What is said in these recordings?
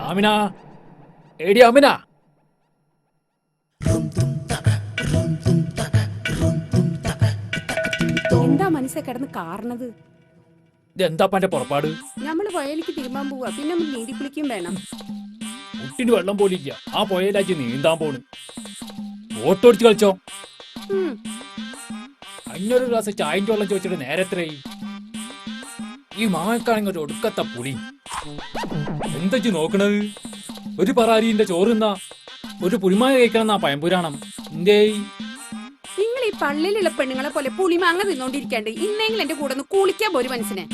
ആമിന, ഏടി ആമിന. എന്താ മനസ്സെ കിടന്ന് കാരണത്? ഇതെന്താപ്പന്റെ പുറപ്പാട്? നമ്മള് വയലിക്ക് തിരുമ്പാൻ പോവാ, പിന്നെ നമ്മൾ നീന്തി കുളിക്കും വേണം. കുട്ടിന് വെള്ളം പോലില്ല, ആ പുഴയിലാച്ച് നീന്താൻ പോണ്. ഓട്ടോടിച്ച് കളിച്ചോ. ഉം. അഞ്ഞൊരു ഗ്ലാസ് ചായന്റെ വെള്ളം ചോദിച്ചിട്ട് നേരെ എത്രയായി? ഈ മാങ്ങക്കാണെങ്കിൽ ഒരു ഒടുക്കത്ത പുളി. എന്താ നോക്കണത്? ഒരു പറാരിന്റെ ചോറുന്നാ ഒരു പുളിമാങ്ങ കഴിക്കണം പയമ്പുരാണം. എന്തേ നിങ്ങൾ ഈ പള്ളിയിലുള്ള പെണ്ണുങ്ങളെ പോലെ പുളിമാങ്ങ തിന്നോണ്ടിരിക്കാണ്ട് ഇന്നെങ്കിലും എന്റെ കൂടെ ഒന്ന് കുളിക്കാൻ പോരു മനസ്സിനെ.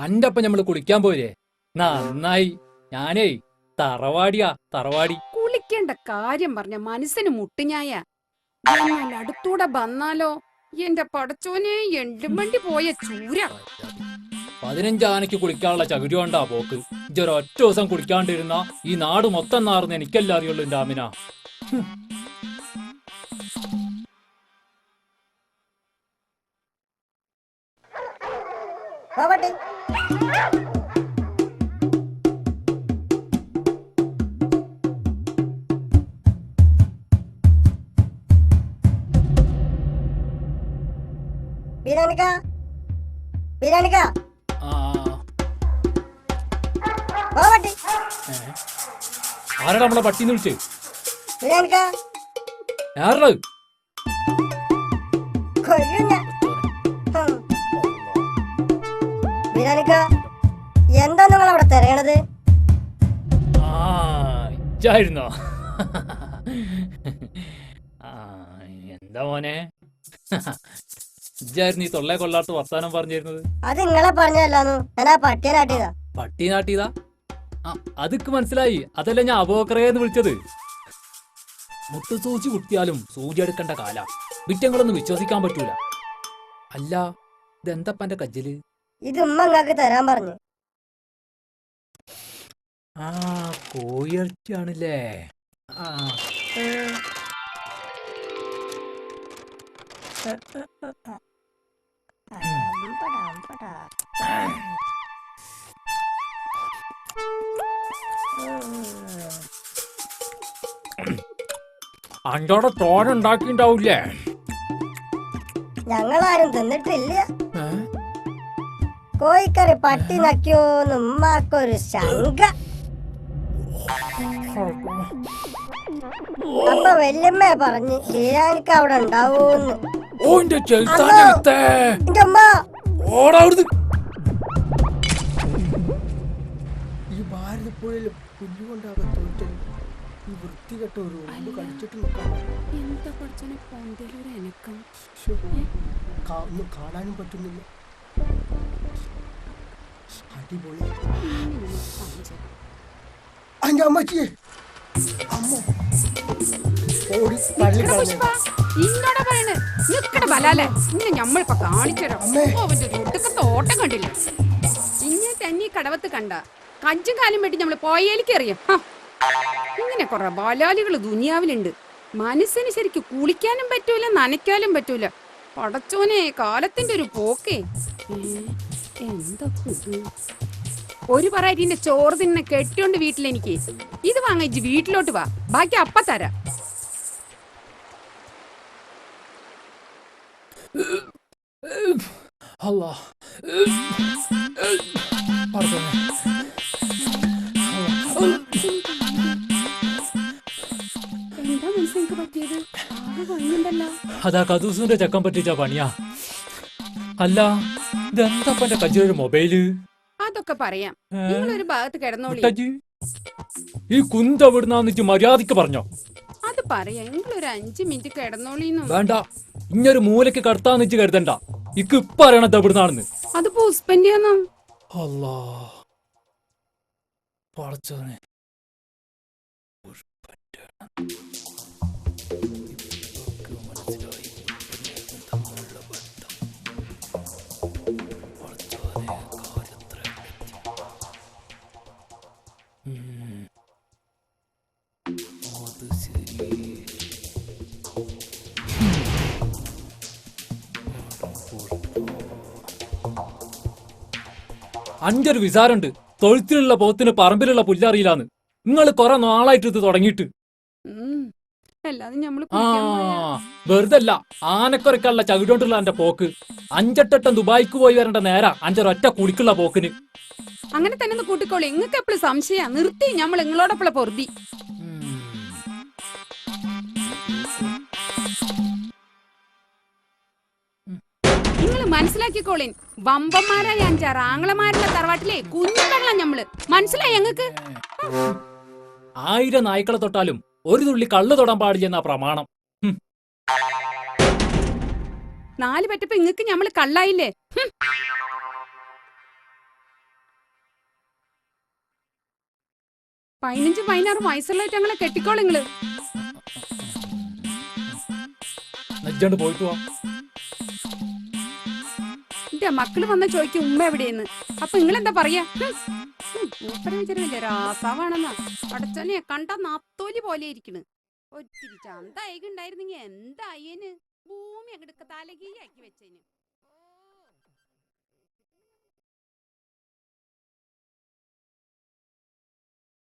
അന്റെ ഒപ്പം ഞമ്മള് കുളിക്കാൻ പോരെ? നന്നായി. ഞാനേ തറവാടിയാ, തറവാടി. കുളിക്കേണ്ട കാര്യം പറഞ്ഞ മനസ്സിന് മുട്ടിഞ്ഞായ. എന്നാൽ അടുത്തൂടെ വന്നാലോ എന്റെ പടച്ചോനെ, എണ്ടും വണ്ടി പോയ ചൂര. 15 ആനയ്ക്ക് കുളിക്കാനുള്ള ചകിരി കൊണ്ടാ പോക്ക്. ഇജൊരൊറ്റ ദിവസം കുളിക്കാണ്ടിരുന്ന ഈ നാട് മൊത്തം നാറുന്ന എനിക്കല്ല അറിയുള്ളൂ എന്റെ ആമിന. ആരാ നമ്മളെ പട്ടിന്ന് വിളിച്ച്? ആരുടെ? എന്താ നിങ്ങൾ അവിടെ തിരയണത്? ഇജ്ജായിരുന്നോ? എന്താ മോനെ, ഇജ്ജായിരുന്നു ഈ തൊള്ളെ കൊള്ളാത്ത വർത്താനം പറഞ്ഞിരുന്നത്? അത് നിങ്ങളെ പറഞ്ഞല്ലാന്നു, ഞാൻ ആ പട്ടിയെ നാട്ടിയതാ. പട്ടി നാട്ടിയതാ? അതൊക്കെ മനസ്സിലായി. അതല്ല ഞാൻ അബോക്കറേന്ന് വിളിച്ചത്. മുട്ടുസൂചി കുത്തിയാലും സൂചി എടുക്കേണ്ട കാല. വിറ്റങ്ങളൊന്നും വിശ്വസിക്കാൻ പറ്റൂല. അല്ല, ഇതെന്തപ്പന്റെ കജ്ജല്? ഇത് ഉമ്മ നിങ്ങൾക്ക് തരാൻ പറഞ്ഞു. കോയിറച്ചിയാണല്ലേ? അഞ്ചോടെ തോനുണ്ടാക്കിണ്ടാവൂലേ? ഞങ്ങളാരും തിന്നിട്ടില്ല. കോഴിക്കറി പട്ടി നക്കിയോന്ന് ഉമ്മാക്കൊരു ശങ്ക. അപ്പൊ വല്യമ്മ പറഞ്ഞ് ബിരിയാണിക്ക് അവിടെ ഉണ്ടാവൂന്ന്. ഈ ഭാരതപ്പുഴയില് പുല്ലുകൊണ്ടാകാൻ തോറ്റൽ ഈ വൃത്തികെട്ട ഒരു ഉറുമ്പ് കളിച്ചിട്ട് നിൽക്കാം. ഒന്നും കാണാനും പറ്റുന്നില്ല. അടിപൊളി. അന്റെ അമ്മച്ചിയെ അമ്മ ഓടി തള്ളിക്കളഞ്ഞു. ഞമ്മളിപ്പോ കാണിച്ചോ ഓട്ടം കണ്ടില്ല. ഇങ്ങനെ തന്നെ കടവത്ത് കണ്ട കഞ്ചും കാലും വെട്ടി നമ്മള് പോയേലിക്ക് അറിയാം. ഇങ്ങനെ കൊറേ ബാലാലികൾ ദുനിയാവിലുണ്ട്. മനസ്സിന് ശരിക്കും കുളിക്കാനും പറ്റൂല, നനയ്ക്കാനും പറ്റൂല. പടച്ചോനെ, കാലത്തിന്റെ ഒരു പോക്കേ. എന്താ ഒരു പറയറ്റിന്റെ ചോറ് തിന്നെ കെട്ടിയോണ്ട് വീട്ടിലെനിക്ക്. ഇത് വാങ്ങിച്ച് വീട്ടിലോട്ട് വാ, ബാക്കി അപ്പ തരാം. അല്ലാ, എന്താ മനസ്സിലേക്ക് പറ്റിയത്? അതാ കദൂസിന്റെ ചക്കം പറ്റിച്ച പണിയാ. അല്ല, ഇതെന്തപ്പന്റെ കജ്ജിലൊരു മൊബൈല്? അതൊക്കെ പറയാം, നിങ്ങളൊരു ഭാഗത്ത് കിടന്നോളി. ഈ കുന്ത എവിടുന്നാന്നിട്ട് മര്യാദക്ക് പറഞ്ഞോ? അത് പറയാം, നിങ്ങളൊരു 5 മിനിറ്റ് കിടന്നോളിന്നു. വേണ്ട, ഇങ്ങൊരു മൂലക്ക് കടത്താന്ന് വെച്ച് കരുതണ്ട. ഇക്ക് ഇപ്പൊ അറിയണത് എവിടുന്നാണെന്ന്. അത് പുഷ്പന്റെയാണോ? അല്ലാ, പടച്ചോനെ. അഞ്ചൊരു വിസാരണ്ട്. തൊഴുത്തിലുള്ള പോത്തിന് പറമ്പിലുള്ള പുല്ലറിയില്ലാന്ന്. നിങ്ങൾ കുറെ നാളായിട്ട് ഇത് തുടങ്ങിയിട്ട്. ഉം. അല്ലാതെ ഞമ്മള് ആ കുളിക്കാൻ പോയാ. വെറുതല്ല, ആനക്കൊരക്കല്ല ചവിടോണ്ടുള്ള എന്റെ പോക്ക്. 5-8 ദുബായിക്ക് പോയി വരേണ്ട നേരാ അഞ്ചൊരൊറ്റ കുടിക്കുള്ള പോക്കിന്. അങ്ങനെ തന്നെ ഒന്ന് കൂട്ടിക്കോളി. ഇങ്ങക്ക് എപ്പോഴും സംശയ നിർത്തി ഞമ്മൾ നിങ്ങളോടൊപ്പം പൊറുതി. നിങ്ങൾ മനസ്സിലാക്കിക്കോളിൻ. വമ്പന്മാരായ 5-6 ആങ്ങളമാരുടെ തറവാട്ടിലെ കുഞ്ഞുകളാ ഞമ്മള്. മനസ്സിലായി ഞങ്ങക്ക്? 1000 നായ്ക്കളെ തൊട്ടാലും ഒരു തുള്ളി കള്ളു തൊടാൻ പാടില്ലെന്നാ പ്രമാണം. 4 പറ്റപ്പോ ഇങ്ങക്ക് ഞമ്മള് കള്ളായില്ലേ? 15-16 വയസ്സുള്ളായിട്ട് ഞങ്ങളെ കെട്ടിക്കോളിങ്ങള്. നെജ്ജണ്ട് പോയിട്ട് വാ. എന്റെ മക്കള് വന്ന ചോദിക്കും ഉമ്മ എവിടെയെന്ന്. അപ്പൊ നിങ്ങളെന്താ പറയാ? മൂപ്പര വിചാരമില്ല രാസാവാണെന്നാ. അടച്ചോനെ കണ്ട നത്തോലി പോലെ ഇരിക്കണ്. ഒത്തിരി ചന്ത അയകുണ്ടായിരുന്നെങ്കി എന്തായേന്? ഭൂമി അങ്ങോട്ട് തലകീഴാക്കി വെച്ചേന്.